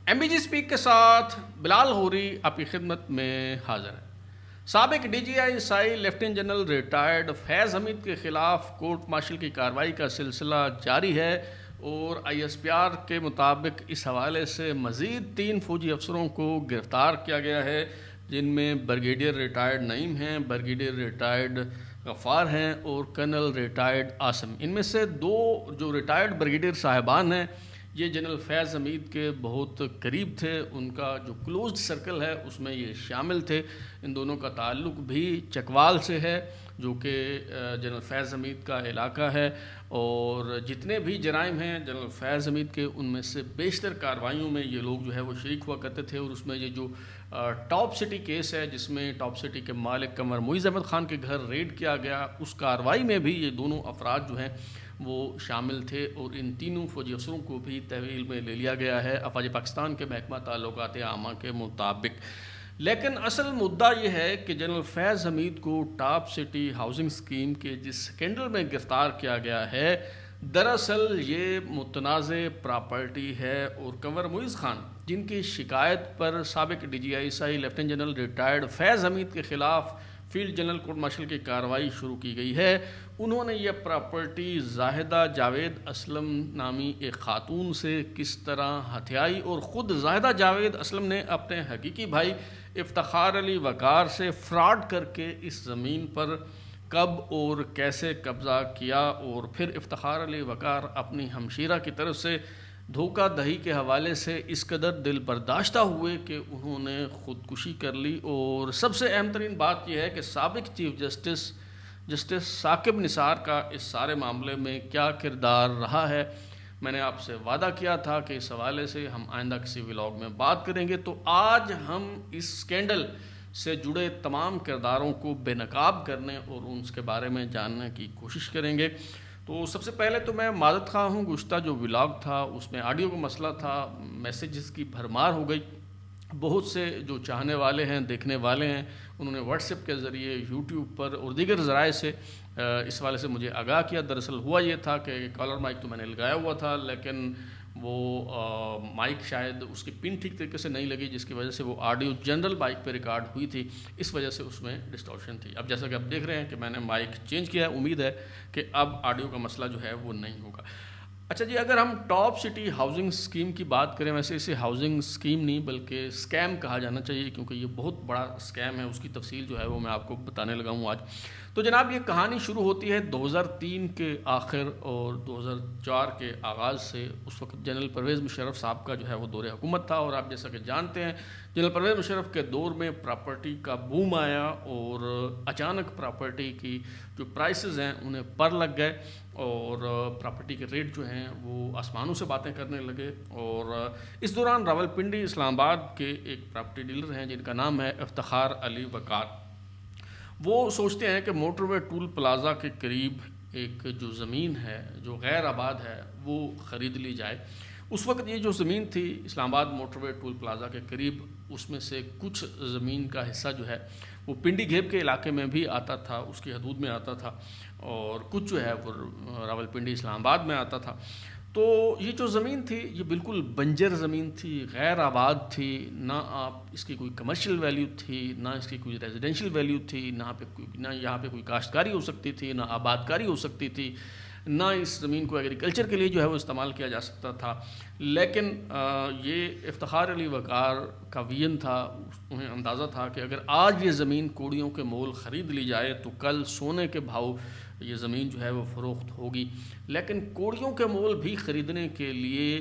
M B G speak کے ساتھ بلال ہوری آپ کی خدمت میں حاضر ہے۔ سابق ڈی جی آئی سائی لیفٹیننٹ جنرل ریٹائرڈ فیض حمید کے خلاف کورٹ مارشل کی کارروائی کا سلسلہ جاری ہے اور آئی ایس پی آر کے مطابق اس حوالے سے مزید 3 فوجی افسروں کو گرفتار کیا گیا ہے، جن میں بریگیڈیئر ریٹائرڈ نعیم ہیں، بریگیڈیئر ریٹائرڈ غفار ہیں اور کرنل ریٹائرڈ عاصم۔ ان میں سے 2 جو ریٹائرڈ بریگیڈیئر صاحبان ہیں یہ جنرل فیض حمید کے بہت قریب تھے، ان کا جو کلوزڈ سرکل ہے اس میں یہ شامل تھے۔ ان دونوں کا تعلق بھی چکوال سے ہے جو کہ جنرل فیض حمید کا علاقہ ہے، اور جتنے بھی جرائم ہیں جنرل فیض حمید کے ان میں سے بیشتر کارروائیوں میں یہ لوگ جو ہے وہ شریک ہوا کرتے تھے، اور اس میں یہ جو ٹاپ سٹی کیس ہے جس میں ٹاپ سٹی کے مالک قمر معیز احمد خان کے گھر ریڈ کیا گیا، اس کارروائی میں بھی یہ دونوں افراد جو ہیں وہ شامل تھے، اور ان تینوں فوجی افسروں کو بھی تحویل میں لے لیا گیا ہے افواج پاکستان کے محکمہ تعلقات عامہ کے مطابق۔ لیکن اصل مدعا یہ ہے کہ جنرل فیض حمید کو ٹاپ سٹی ہاؤسنگ اسکیم کے جس سکینڈل میں گرفتار کیا گیا ہے، دراصل یہ متنازع پراپرٹی ہے، اور قمر معیز خان جن کی شکایت پر سابق ڈی جی آئی سائی لیفٹیننٹ جنرل ریٹائرڈ فیض حمید کے خلاف فیلڈ جنرل کورٹ مارشل کی کارروائی شروع کی گئی ہے، انہوں نے یہ پراپرٹی زاہدہ جاوید اسلم نامی ایک خاتون سے کس طرح ہتھیائی، اور خود زاہدہ جاوید اسلم نے اپنے حقیقی بھائی افتخار علی وقار سے فراڈ کر کے اس زمین پر کب اور کیسے قبضہ کیا، اور پھر افتخار علی وقار اپنی ہمشیرہ کی طرف سے دھوکہ دہی کے حوالے سے اس قدر دل برداشتہ ہوئے کہ انہوں نے خودکشی کر لی۔ اور سب سے اہم ترین بات یہ ہے کہ سابق چیف جسٹس ثاقب نثار کا اس سارے معاملے میں کیا کردار رہا ہے۔ میں نے آپ سے وعدہ کیا تھا کہ اس حوالے سے ہم آئندہ کسی ولاگ میں بات کریں گے، تو آج ہم اس سکینڈل سے جڑے تمام کرداروں کو بے نقاب کرنے اور ان کے بارے میں جاننے کی کوشش کریں گے۔ تو سب سے پہلے تو میں معذرت خواہ ہوں، گزشتہ جو ولاگ تھا اس میں آڈیو کا مسئلہ تھا، میسیجز کی بھرمار ہو گئی۔ بہت سے جو چاہنے والے ہیں، دیکھنے والے ہیں، انہوں نے واٹس ایپ کے ذریعے، یوٹیوب پر اور دیگر ذرائع سے اس حوالے سے مجھے آگاہ کیا۔ دراصل ہوا یہ تھا کہ کالر مائک تو میں نے لگایا ہوا تھا، لیکن وہ مائک شاید اس کی پن ٹھیک طریقے سے نہیں لگی، جس کی وجہ سے وہ آڈیو جنرل مائک پہ ریکارڈ ہوئی تھی، اس وجہ سے اس میں ڈسٹورشن تھی۔ اب جیسا کہ آپ دیکھ رہے ہیں کہ میں نے مائک چینج کیا ہے، امید ہے کہ اب آڈیو کا مسئلہ جو ہے وہ نہیں ہوگا۔ اچھا جی، اگر ہم ٹاپ سٹی ہاؤسنگ اسکیم کی بات کریں، ویسے اسے ہاؤسنگ اسکیم نہیں بلکہ اسکیم کہا جانا چاہیے، کیونکہ یہ بہت بڑا اسکیم ہے، اس کی تفصیل جو ہے وہ میں آپ کو بتانے لگا ہوں آج۔ تو جناب یہ کہانی شروع ہوتی ہے 2003 کے آخر اور 2004 کے آغاز سے۔ اس وقت جنرل پرویز مشرف صاحب کا جو ہے وہ دور حکومت تھا، اور آپ جیسا کہ جانتے ہیں جنرل پرویز مشرف کے دور میں پراپرٹی کا بوم آیا، اور اچانک پراپرٹی کی جو پرائسز ہیں انہیں پر لگ گئے، اور پراپرٹی کے ریٹ جو ہیں وہ آسمانوں سے باتیں کرنے لگے۔ اور اس دوران راولپنڈی اسلام آباد کے ایک پراپرٹی ڈیلر ہیں جن کا نام ہے افتخار علی وقار، وہ سوچتے ہیں کہ موٹر وے ٹول پلازا کے قریب ایک جو زمین ہے جو غیر آباد ہے وہ خرید لی جائے۔ اس وقت یہ جو زمین تھی اسلام آباد موٹر وے ٹول پلازا کے قریب، اس میں سے کچھ زمین کا حصہ جو ہے وہ پنڈی گھیب کے علاقے میں بھی آتا تھا، اس کی حدود میں آتا تھا، اور کچھ جو ہے وہ راولپنڈی اسلام آباد میں آتا تھا۔ تو یہ جو زمین تھی یہ بالکل بنجر زمین تھی، غیر آباد تھی، نہ آپ اس کی کوئی کمرشل ویلیو تھی، نہ اس کی کوئی ریزیڈینشل ویلیو تھی، نہ یہاں پہ کوئی کاشتکاری ہو سکتی تھی، نہ آباد کاری ہو سکتی تھی، نہ اس زمین کو ایگریکلچر کے لیے جو ہے وہ استعمال کیا جا سکتا تھا۔ لیکن یہ افتخار علی وقار کا ویژن تھا، انہیں اندازہ تھا کہ اگر آج یہ زمین کوڑیوں کے مول خرید لی جائے تو کل سونے کے بھاؤ یہ زمین جو ہے وہ فروخت ہوگی۔ لیکن کوڑیوں کے مول بھی خریدنے کے لیے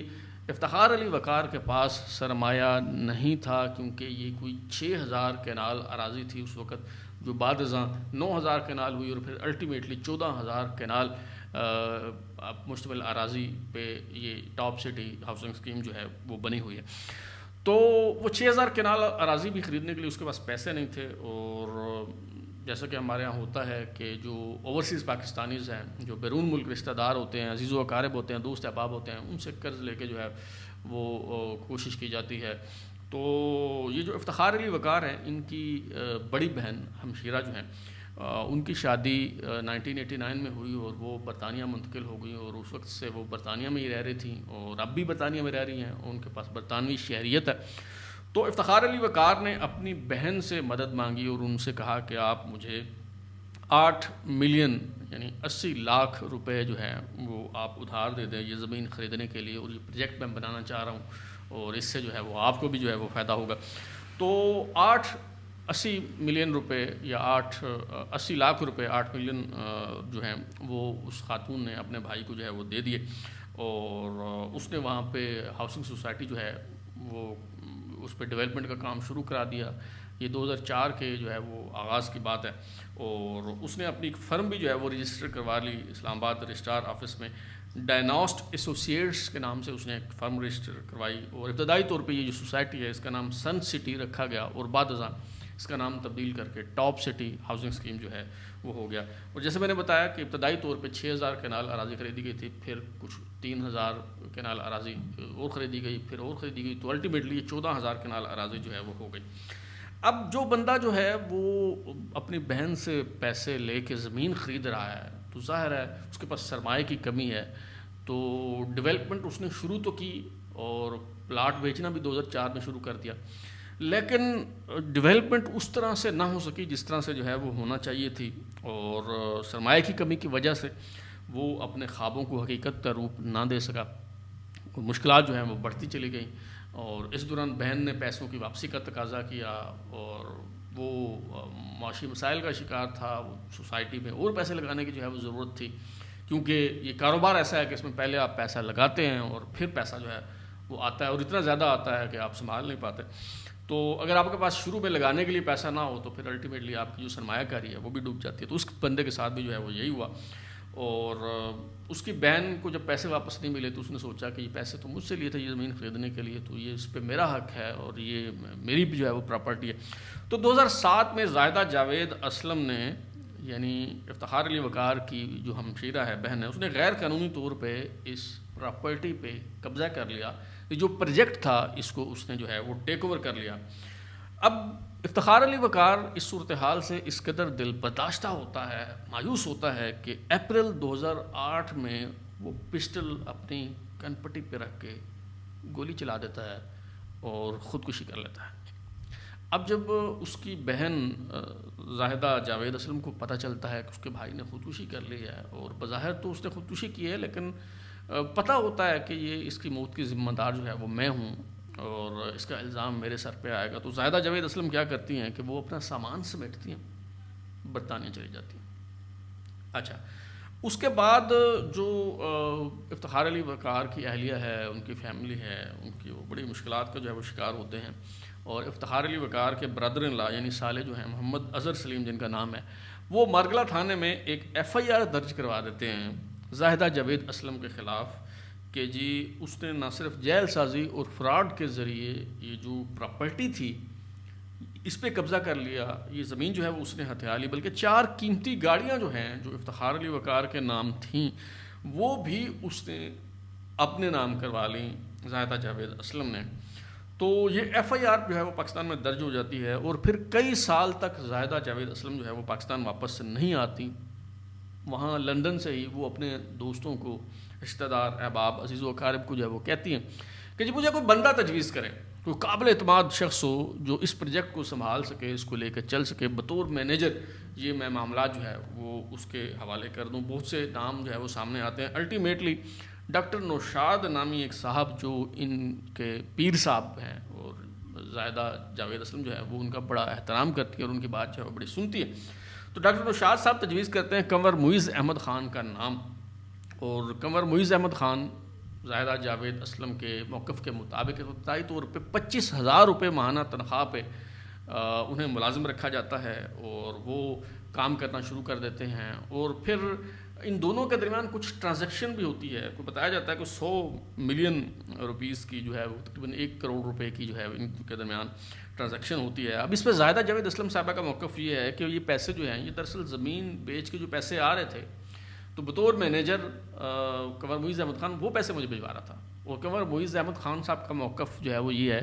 افتخار علی وقار کے پاس سرمایہ نہیں تھا، کیونکہ یہ کوئی 6000 کینال اراضی تھی اس وقت، جو بعد ازاں 9000 کینال ہوئی، اور پھر الٹیمیٹلی 14000 کینال مشتمل اراضی پہ یہ ٹاپ سٹی ہاؤسنگ اسکیم جو ہے وہ بنی ہوئی ہے۔ تو وہ 6000 کینال اراضی بھی خریدنے کے لیے اس کے پاس پیسے نہیں تھے، اور جیسا کہ ہمارے ہاں ہوتا ہے کہ جو اوورسیز پاکستانیز ہیں، جو بیرون ملک رشتہ دار ہوتے ہیں، عزیز و اقارب ہوتے ہیں، دوست احباب ہوتے ہیں، ان سے قرض لے کے جو ہے وہ کوشش کی جاتی ہے۔ تو یہ جو افتخار علی وقار ہیں، ان کی بڑی بہن ہمشیرہ جو ہیں ان کی شادی 1989 میں ہوئی اور وہ برطانیہ منتقل ہو گئی، اور اس وقت سے وہ برطانیہ میں ہی رہ رہی تھیں اور اب بھی برطانیہ میں رہ رہی ہیں، ان کے پاس برطانوی شہریت ہے۔ تو افتخار علی وقار نے اپنی بہن سے مدد مانگی اور ان سے کہا کہ آپ مجھے 8 ملین یعنی 80 لاکھ روپے جو ہے وہ آپ ادھار دے دیں یہ زمین خریدنے کے لیے، اور یہ پروجیکٹ میں بنانا چاہ رہا ہوں اور اس سے جو ہے وہ آپ کو بھی جو ہے وہ فائدہ ہوگا۔ تو 80 ملین روپے یا 80 لاکھ روپے 8 ملین جو ہیں وہ اس خاتون نے اپنے بھائی کو جو ہے وہ دے دیے، اور اس نے وہاں پہ ہاؤسنگ سوسائٹی جو ہے وہ اس پہ ڈیولپمنٹ کا کام شروع کرا دیا۔ یہ 2004 کے جو ہے وہ آغاز کی بات ہے، اور اس نے اپنی ایک فرم بھی جو ہے وہ رجسٹر کروا لی اسلام آباد رجسٹرار آفس میں، ڈائناسٹ ایسوسیٹس کے نام سے اس نے ایک فرم رجسٹر کروائی، اور ابتدائی طور پہ یہ جو سوسائٹی ہے اس کا نام سن سٹی رکھا گیا، اور بعد ازاں اس کا نام تبدیل کر کے ٹاپ سٹی ہاؤسنگ اسکیم جو ہے وہ ہو گیا۔ اور جیسے میں نے بتایا کہ ابتدائی طور پہ 6000 کنال اراضی خریدی گئی تھی، پھر کچھ 3000 کنال اراضی اور خریدی گئی، پھر اور خریدی گئی، تو الٹیمیٹلی 14000 کنال اراضی جو ہے وہ ہو گئی۔ اب جو بندہ جو ہے وہ اپنی بہن سے پیسے لے کے زمین خرید رہا ہے تو ظاہر ہے اس کے پاس سرمایہ کی کمی ہے، تو ڈیولپمنٹ اس نے شروع تو کی اور پلاٹ بیچنا بھی 2004 میں شروع کر دیا، لیکن ڈیولپمنٹ اس طرح سے نہ ہو سکی جس طرح سے جو ہے وہ ہونا چاہیے تھی، اور سرمایہ کی کمی کی وجہ سے وہ اپنے خوابوں کو حقیقت کا روپ نہ دے سکا، مشکلات جو ہیں وہ بڑھتی چلی گئیں، اور اس دوران بہن نے پیسوں کی واپسی کا تقاضا کیا، اور وہ معاشی مسائل کا شکار تھا، وہ سوسائٹی میں اور پیسے لگانے کی جو ہے وہ ضرورت تھی، کیونکہ یہ کاروبار ایسا ہے کہ اس میں پہلے آپ پیسہ لگاتے ہیں اور پھر پیسہ جو ہے وہ آتا ہے، اور اتنا زیادہ آتا ہے کہ آپ سنبھال نہیں پاتے۔ تو اگر آپ کے پاس شروع میں لگانے کے لیے پیسہ نہ ہو تو پھر الٹیمیٹلی آپ کی جو سرمایہ کاری ہے وہ بھی ڈوب جاتی ہے۔ تو اس بندے کے ساتھ بھی جو ہے وہ یہی ہوا، اور اس کی بہن کو جب پیسے واپس نہیں ملے تو اس نے سوچا کہ یہ پیسے تو مجھ سے لیے تھے یہ زمین خریدنے کے لیے، تو یہ اس پہ میرا حق ہے اور یہ میری بھی جو ہے وہ پراپرٹی ہے۔ تو 2007 میں زاہدہ جاوید اسلم نے یعنی افتخار علی وقار کی جو ہمشیرہ ہے بہن ہے، اس نے غیر قانونی طور پہ اس پراپرٹی پہ قبضہ کر لیا، یہ جو پروجیکٹ تھا اس کو اس نے جو ہے وہ ٹیک اوور کر لیا۔ اب افتخار علی وقار اس صورتحال سے اس قدر دل برداشتہ ہوتا ہے، مایوس ہوتا ہے کہ اپریل 2008 میں وہ پسٹل اپنی کن پٹی پہ رکھ کے گولی چلا دیتا ہے اور خودکشی کر لیتا ہے۔ اب جب اس کی بہن زاہدہ جاوید اسلم کو پتہ چلتا ہے کہ اس کے بھائی نے خودکشی کر لی ہے، اور بظاہر تو اس نے خودکشی کی ہے لیکن پتہ ہوتا ہے کہ یہ اس کی موت کی ذمہ دار جو ہے وہ میں ہوں اور اس کا الزام میرے سر پہ آئے گا، تو زاہدہ جاوید اسلم کیا کرتی ہیں کہ وہ اپنا سامان سمیٹتی ہیں، برطانیہ چلی جاتی ہیں۔ اچھا، اس کے بعد جو افتخار علی وقار کی اہلیہ ہے، ان کی فیملی ہے، ان کی وہ بڑی مشکلات کا جو ہے وہ شکار ہوتے ہیں، اور افتخار علی وقار کے برادر ان لا یعنی سالے جو ہیں محمد اظہر سلیم جن کا نام ہے، وہ مارگلہ تھانے میں ایک FIR درج کروا دیتے ہیں زاہدہ جاوید اسلم کے خلاف کہ جی اس نے نہ صرف جیل سازی اور فراڈ کے ذریعے یہ جو پراپرٹی تھی اس پہ قبضہ کر لیا، یہ زمین جو ہے وہ اس نے ہتھیا لی، بلکہ 4 قیمتی گاڑیاں جو ہیں جو افتخار علی وقار کے نام تھیں وہ بھی اس نے اپنے نام کروا لیں زاہدہ جاوید اسلم نے۔ تو یہ FIR جو ہے وہ پاکستان میں درج ہو جاتی ہے، اور پھر کئی سال تک زاہدہ جاوید اسلم جو ہے وہ پاکستان واپس سے نہیں آتی، وہاں لندن سے ہی وہ اپنے دوستوں کو، رشتہ دار، احباب، عزیز و اقارب کو جو ہے وہ کہتی ہیں کہ جی مجھے کوئی بندہ تجویز کرے، کوئی قابل اعتماد شخص ہو جو اس پروجیکٹ کو سنبھال سکے، اس کو لے کے چل سکے بطور مینیجر، یہ میں معاملات جو ہے وہ اس کے حوالے کر دوں۔ بہت سے نام جو ہے وہ سامنے آتے ہیں، الٹیمیٹلی ڈاکٹر نوشاد نامی ایک صاحب جو ان کے پیر صاحب ہیں، اور زاہدہ جاوید اسلم جو ہے وہ ان کا بڑا احترام کرتی ہے اور ان کی بات جو ہے وہ بڑی سنتی ہے، تو ڈاکٹر نوشاد صاحب تجویز کرتے ہیں کنور معیز احمد خان کا نام، اور کنور معیز احمد خان زاہدہ جاوید اسلم کے موقف کے مطابق ابتدائی طور پہ 25,000 روپے ماہانہ تنخواہ پہ انہیں ملازم رکھا جاتا ہے، اور وہ کام کرنا شروع کر دیتے ہیں، اور پھر ان دونوں کے درمیان کچھ ٹرانزیکشن بھی ہوتی ہے، کوئی بتایا جاتا ہے کہ 100 ملین روپیز کی جو ہے وہ تقریباً 1 کروڑ روپے کی جو ہے ان کے درمیان ٹرانزیکشن ہوتی ہے۔ اب اس پہ زاہدہ جاوید اسلم صاحبہ کا موقف یہ ہے کہ یہ پیسے جو ہیں یہ دراصل زمین بیچ کے جو پیسے آ رہے تھے، تو بطور مینیجر کنور معیز احمد خان وہ پیسے مجھے بھجوا رہا تھا، اور کنور معیز احمد خان صاحب کا موقف جو ہے وہ یہ ہے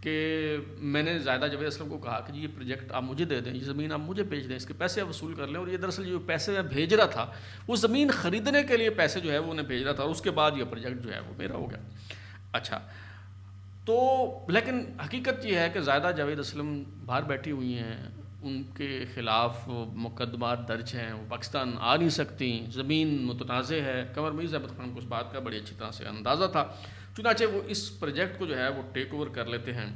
کہ میں نے زاہدہ جاوید اسلم کو کہا کہ جی یہ پروجیکٹ آپ مجھے دے دیں، یہ زمین آپ مجھے بھیج دیں، اس کے پیسے آپ وصول کر لیں. اور یہ دراصل جو پیسے میں بھیج رہا تھا وہ زمین خریدنے کے لیے پیسے جو ہے وہ انہیں بھیج رہا تھا، اور اس کے بعد یہ پروجیکٹ جو ہے وہ میرا ہو گیا. اچھا، تو لیکن حقیقت یہ ہے کہ زاہدہ جاوید اسلم باہر بیٹھی ہوئی ہیں، ان کے خلاف مقدمات درج ہیں، وہ پاکستان آ نہیں سکتی، زمین متنازع ہے. قمر معیز احمد خان کو اس بات کا بڑی اچھی طرح سے اندازہ تھا، چنانچہ وہ اس پروجیکٹ کو جو ہے وہ ٹیک اوور کر لیتے ہیں،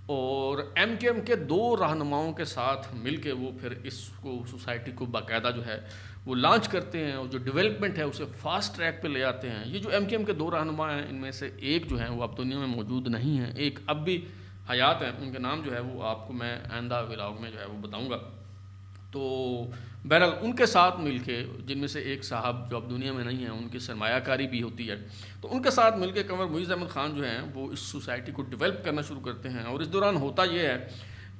اور ایم کے 2 رہنماؤں کے ساتھ مل کے وہ پھر اس کو سوسائٹی کو باقاعدہ جو ہے وہ لانچ کرتے ہیں، اور جو ڈیولپمنٹ ہے اسے فاسٹ ٹریک پہ لے آتے ہیں. یہ جو ایم کے 2 رہنما ہیں، ان میں سے ایک جو ہیں وہ اب دنیا میں موجود نہیں ہیں، ایک اب بھی حیات ہیں. ان کے نام جو ہے وہ آپ کو میں آئندہ ولاگ میں جو ہے وہ بتاؤں گا. تو بہرحال ان کے ساتھ مل کے، جن میں سے ایک صاحب جو اب دنیا میں نہیں ہیں، ان کی سرمایہ کاری بھی ہوتی ہے، تو ان کے ساتھ مل کے قمر معیز احمد خان جو ہیں وہ اس سوسائٹی کو ڈیولپ کرنا شروع کرتے ہیں. اور اس دوران ہوتا یہ ہے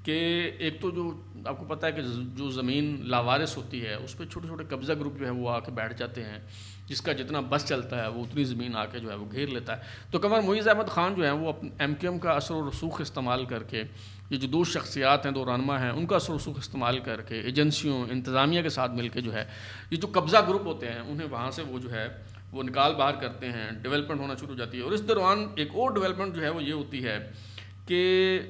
کہ ایک تو جو آپ کو پتہ ہے کہ جو زمین لاوارث ہوتی ہے اس پہ چھوٹے چھوٹے قبضہ گروپ جو ہے وہ آ کے بیٹھ جاتے ہیں، جس کا جتنا بس چلتا ہے وہ اتنی زمین آ کے جو ہے وہ گھیر لیتا ہے. تو قمر معیز احمد خان جو ہیں وہ ایم کا اثر و رسوخ استعمال کر کے، یہ جو 2 شخصیات ہیں، 2 رہنما ہیں، ان کا اثر و رسوخ استعمال کر کے ایجنسیوں، انتظامیہ کے ساتھ مل کے جو ہے یہ جو قبضہ گروپ ہوتے ہیں انہیں وہاں سے وہ جو ہے وہ نکال باہر کرتے ہیں، ڈیولپمنٹ ہونا شروع ہو جاتی ہے. اور اس دوران ایک اور ڈیولپمنٹ جو ہے وہ یہ ہوتی ہے کہ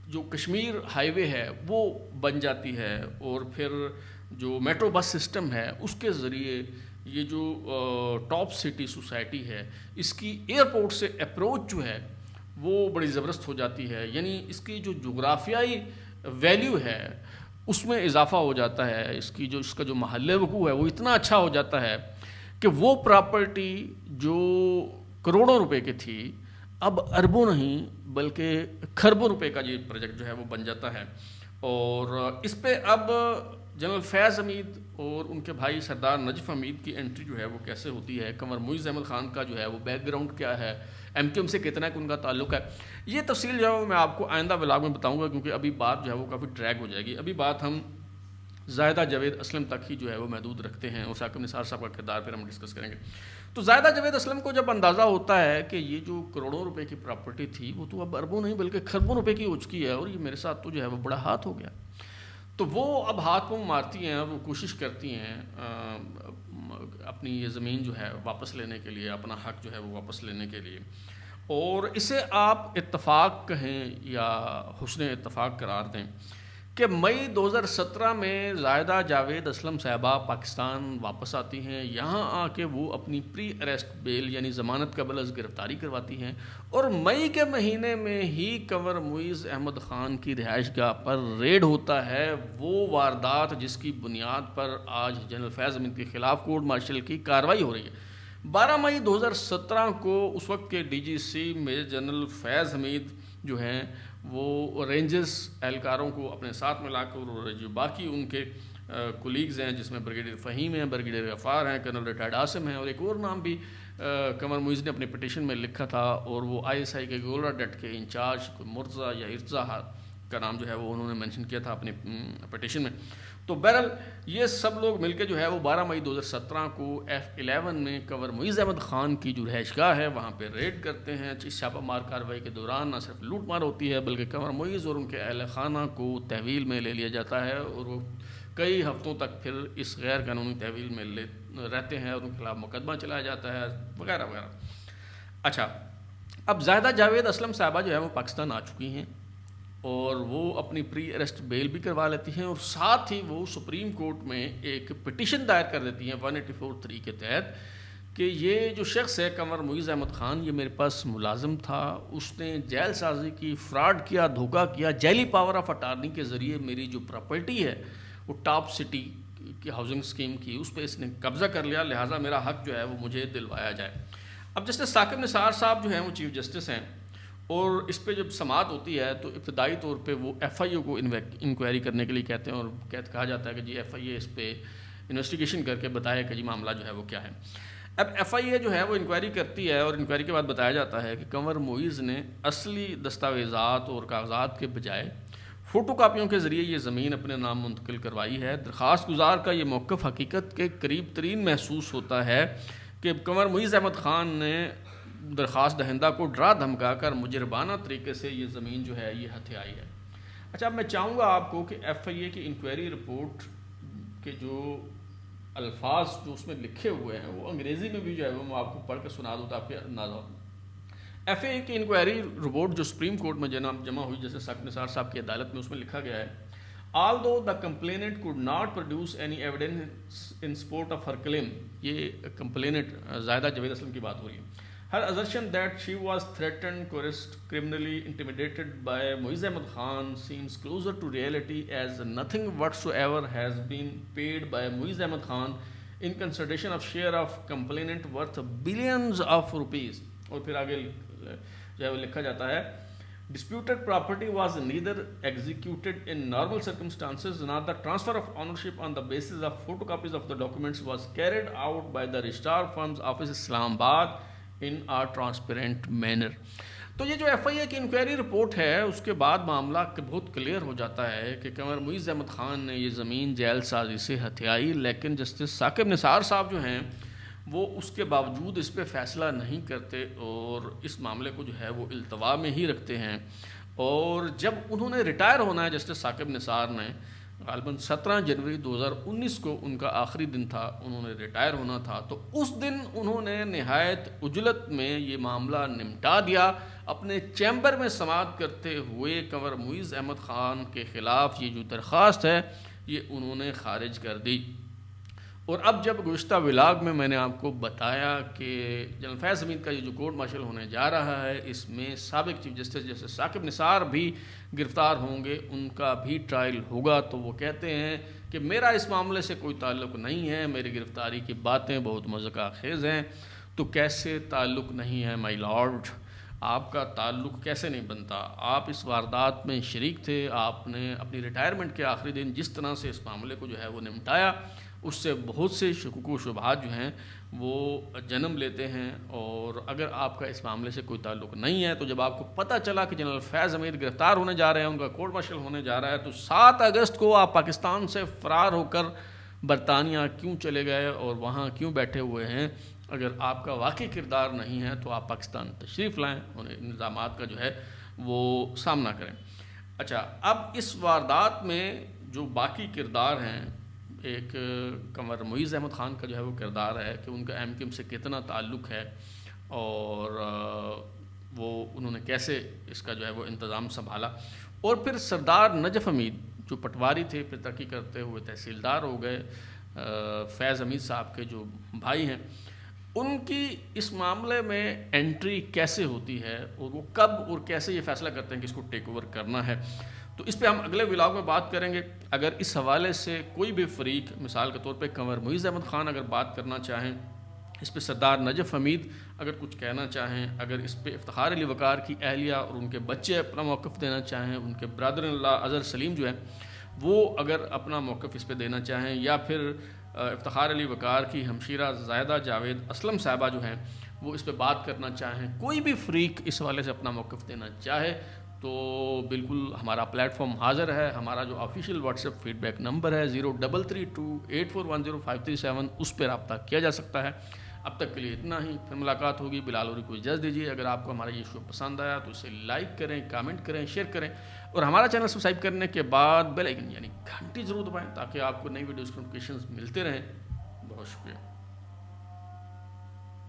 جو کشمیر ہائی وے ہے وہ بن جاتی ہے، اور پھر جو میٹرو بس سسٹم ہے اس کے ذریعے یہ جو ٹاپ سٹی سوسائٹی ہے اس کی ایئرپورٹ سے اپروچ جو ہے وہ بڑی زبردست ہو جاتی ہے. یعنی اس کی جو جغرافیائی ویلیو ہے اس میں اضافہ ہو جاتا ہے، اس کا جو محل وقوع ہے وہ اتنا اچھا ہو جاتا ہے کہ وہ پراپرٹی جو کروڑوں روپے کی تھی اب اربوں نہیں بلکہ کھربوں روپے کا یہ پروجیکٹ جو ہے وہ بن جاتا ہے. اور اس پہ اب جنرل فیض حمید اور ان کے بھائی سردار نجف حمید کی انٹری جو ہے وہ کیسے ہوتی ہے، قمر معیز احمد خان کا جو ہے وہ بیک گراؤنڈ کیا ہے، ایم سے کتنا کہ ان کا تعلق ہے، یہ تفصیل جو ہے میں آپ کو آئندہ ولاگ میں بتاؤں گا، کیونکہ ابھی بات جو ہے وہ کافی ٹریک ہو جائے گی. ابھی بات ہم زاہدہ جاوید اسلم تک ہی جو ہے وہ محدود رکھتے ہیں، اور ثاقب نثار صاحب کا کردار پھر ہم ڈسکس کریں گے. تو زاہدہ جاوید اسلم کو جب اندازہ ہوتا ہے کہ یہ جو کروڑوں روپے کی پراپرٹی تھی وہ تو اب اربوں نہیں بلکہ کھربوں روپے کی ہو چکی ہے، اور یہ میرے ساتھ تو جو ہے وہ بڑا ہاتھ ہو گیا. تو وہ اب ہاتھ پاؤں مارتی ہیں اور وہ کوشش کرتی ہیں اپنی یہ زمین جو ہے واپس لینے کے لیے، اپنا حق جو ہے وہ واپس لینے کے لیے. اور اسے آپ اتفاق کہیں یا حسن اتفاق قرار دیں کہ مئی 2017 میں زاہدہ جاوید اسلم صاحبہ پاکستان واپس آتی ہیں. یہاں آ کے وہ اپنی پری اریسٹ بیل یعنی ضمانت قبل از گرفتاری کرواتی ہیں، اور مئی کے مہینے میں ہی قمر معیز احمد خان کی رہائش گاہ پر ریڈ ہوتا ہے، وہ واردات جس کی بنیاد پر آج جنرل فیض حمید کے خلاف کورٹ مارشل کی کارروائی ہو رہی ہے. 12 مئی 2017 کو اس وقت کے ڈی جی سی میجر جنرل فیض حمید جو ہیں وہ رینجرز اہلکاروں کو اپنے ساتھ ملا کر، اور جو باقی ان کے کولیگز ہیں جس میں بریگیڈیئر فہیم ہیں، بریگیڈیئر غفار ہیں، کرنل ریٹائرڈ عاصم ہیں، اور ایک اور نام بھی قمر معیز نے اپنے پٹیشن میں لکھا تھا، اور وہ ISI کے گولرا ڈٹ کے انچارج مرزا یا ارزا کا نام جو ہے وہ انہوں نے مینشن کیا تھا اپنے پٹیشن میں. تو بہرحال یہ سب لوگ مل کے جو ہے وہ 12 مئی 2017 کو F11 میں قمر معیز احمد خان کی جو رہائش گاہ ہے وہاں پہ ریڈ کرتے ہیں. اس چھاپہ مار کارروائی کے دوران نہ صرف لوٹ مار ہوتی ہے بلکہ قمر معیز اور ان کے اہل خانہ کو تحویل میں لے لیا جاتا ہے، اور وہ کئی ہفتوں تک پھر اس غیر قانونی تحویل میں رہتے ہیں، اور ان کے خلاف مقدمہ چلایا جاتا ہے وغیرہ وغیرہ. اچھا، اب زاہدہ جاوید اسلم صاحبہ جو ہے وہ پاکستان آ چکی ہیں، اور وہ اپنی پری اریسٹ بیل بھی کروا لیتی ہیں، اور ساتھ ہی وہ سپریم کورٹ میں ایک پٹیشن دائر کر دیتی ہیں 184(3) کے تحت کہ یہ جو شخص ہے قمر معیز احمد خان یہ میرے پاس ملازم تھا، اس نے جیل سازی کی، فراڈ کیا، دھوکہ کیا، جیلی پاور آف اٹارنی کے ذریعے میری جو پراپرٹی ہے وہ ٹاپ سٹی کی ہاؤسنگ اسکیم کی اس پہ اس نے قبضہ کر لیا، لہٰذا میرا حق جو ہے وہ مجھے دلوایا جائے. اب جسٹس ثاقب نثار صاحب جو ہیں وہ چیف جسٹس ہیں، اور اس پہ جب سماعت ہوتی ہے تو ابتدائی طور پہ وہ FIO کو انکوائری کرنے کے لیے کہتے ہیں، اور کہا جاتا ہے کہ جی FIA اس پہ انویسٹیگیشن کر کے بتائے کہ جی معاملہ جو ہے وہ کیا ہے. اب FIA جو ہے وہ انکوائری کرتی ہے، اور انکوائری کے بعد بتایا جاتا ہے کہ قمر معیز نے اصلی دستاویزات اور کاغذات کے بجائے فوٹو کاپیوں کے ذریعے یہ زمین اپنے نام منتقل کروائی ہے. درخواست گزار کا یہ موقف حقیقت کے قریب ترین محسوس ہوتا ہے کہ قمر معیز احمد خان نے درخواست دہندہ کو ڈرا دھمکا کر مجرمانہ طریقے سے یہ زمین جو ہے یہ ہتھیائی ہے۔ اچھا، اب میں چاہوں گا آپ کو کہ ایف آئی اے کی انکوائری رپورٹ کے جو الفاظ جو اس میں لکھے ہوئے ہیں وہ انگریزی میں بھی جو ہے وہ میں آپ کو پڑھ کے سنا دوں تاکہ اندازہ ہو۔ ایف اے کی انکوائری رپورٹ جو سپریم کورٹ میں جمع ہوئی، جیسے ثاقب نثار صاحب کی عدالت میں، اس میں لکھا گیا ہے although the complainant could not produce any evidence in support of her claim، یہ کمپلیننٹ زاہدہ جاوید اسلم کی بات ہو رہی ہے، her assertion that she was threatened, coerced, criminally intimidated by Muiz Ahmed Khan seems closer to reality as nothing whatsoever has been paid by Muiz Ahmed Khan in consideration of share of complainant worth billions of rupees۔ اور پھر آگے جو ہے وہ لکھا جاتا ہے disputed property was neither executed in normal circumstances nor the transfer of ownership on the basis of photocopies of the documents was carried out by the registrar firm's office Islamabad in a transparent manner۔ تو یہ جو F آئی اے کی inquiry report ہے اس کے بعد معاملہ بہت clear ہو جاتا ہے کہ قمر معیز احمد خان نے یہ زمین جیل سازی سے ہتھیائی، لیکن جسٹس ثاقب نثار صاحب جو ہیں وہ اس کے باوجود اس پہ فیصلہ نہیں کرتے اور اس معاملے کو جو ہے وہ التوا میں ہی رکھتے ہیں۔ اور جب انہوں نے ریٹائر ہونا ہے جسٹس ثاقب نثار نے، غالباً 17 جنوری 2019 کو ان کا آخری دن تھا، انہوں نے ریٹائر ہونا تھا، تو اس دن انہوں نے نہایت عجلت میں یہ معاملہ نمٹا دیا، اپنے چیمبر میں سماعت کرتے ہوئے قمر معیز احمد خان کے خلاف یہ جو درخواست ہے یہ انہوں نے خارج کر دی۔ اور اب جب گزشتہ ولاگ میں نے آپ کو بتایا کہ جنرل فیض حمید کا یہ جو کورٹ مارشل ہونے جا رہا ہے اس میں سابق چیف جسٹس جیسے ثاقب نثار بھی گرفتار ہوں گے، ان کا بھی ٹرائل ہوگا، تو وہ کہتے ہیں کہ میرا اس معاملے سے کوئی تعلق نہیں ہے، میری گرفتاری کی باتیں بہت مذاق خیز ہیں۔ تو کیسے تعلق نہیں ہے مائی لارڈ؟ آپ کا تعلق کیسے نہیں بنتا؟ آپ اس واردات میں شریک تھے، آپ نے اپنی ریٹائرمنٹ کے آخری دن جس طرح سے اس معاملے کو جو ہے وہ نمٹایا، اس سے بہت سے شکوک و شبہات جو ہیں وہ جنم لیتے ہیں۔ اور اگر آپ کا اس معاملے سے کوئی تعلق نہیں ہے تو جب آپ کو پتہ چلا کہ جنرل فیض حمید گرفتار ہونے جا رہے ہیں، ان کا کورٹ مارشل ہونے جا رہا ہے، تو 7 اگست کو آپ پاکستان سے فرار ہو کر برطانیہ کیوں چلے گئے اور وہاں کیوں بیٹھے ہوئے ہیں؟ اگر آپ کا واقعی کردار نہیں ہے تو آپ پاکستان تشریف لائیں اور الزامات کا جو ہے وہ سامنا کریں۔ اچھا، اب اس واردات میں جو باقی کردار ہیں، ایک قمر معیز احمد خان کا جو ہے وہ کردار ہے کہ ان کا ایم کیو ایم سے کتنا تعلق ہے اور وہ انہوں نے کیسے اس کا جو ہے وہ انتظام سنبھالا، اور پھر سردار نجف حمید جو پٹواری تھے پھر ترقی کرتے ہوئے تحصیلدار ہو گئے، فیض حمید صاحب کے جو بھائی ہیں، ان کی اس معاملے میں انٹری کیسے ہوتی ہے اور وہ کب اور کیسے یہ فیصلہ کرتے ہیں کہ اس کو ٹیک اوور کرنا ہے، تو اس پہ ہم اگلے ولاگ میں بات کریں گے۔ اگر اس حوالے سے کوئی بھی فریق، مثال کے طور پہ قمر معیز احمد خان اگر بات کرنا چاہیں، اس پہ سردار نجف حمید اگر کچھ کہنا چاہیں، اگر اس پہ افتخار علی وقار کی اہلیہ اور ان کے بچے اپنا موقف دینا چاہیں، ان کے برادر اللہ اظہر سلیم جو ہیں وہ اگر اپنا موقف اس پہ دینا چاہیں، یا پھر افتخار علی وقار کی ہمشیرہ زاہدہ جاوید اسلم صاحبہ جو ہیں وہ اس پہ بات کرنا چاہیں، کوئی بھی فریق اس حوالے سے اپنا موقف دینا چاہے تو بالکل ہمارا پلیٹ فارم حاضر ہے۔ ہمارا جو official WhatsApp feedback number ہے 0332841057، اس پہ رابطہ کیا جا سکتا ہے۔ اب تک کے لیے اتنا ہی، پھر ملاقات ہوگی۔ بلال ہوری کو اجازت دیجیے۔ اگر آپ کو ہمارا یہ شو پسند آیا تو اسے لائک کریں، کامنٹ کریں، شیئر کریں، اور ہمارا چینل سبسکرائب کرنے کے بعد بیل آئیکن یعنی گھنٹی ضرور دبائیں تاکہ آپ کو نئی ویڈیوز کے نوٹیفیکیشنز ملتے رہیں۔ بہت شکریہ۔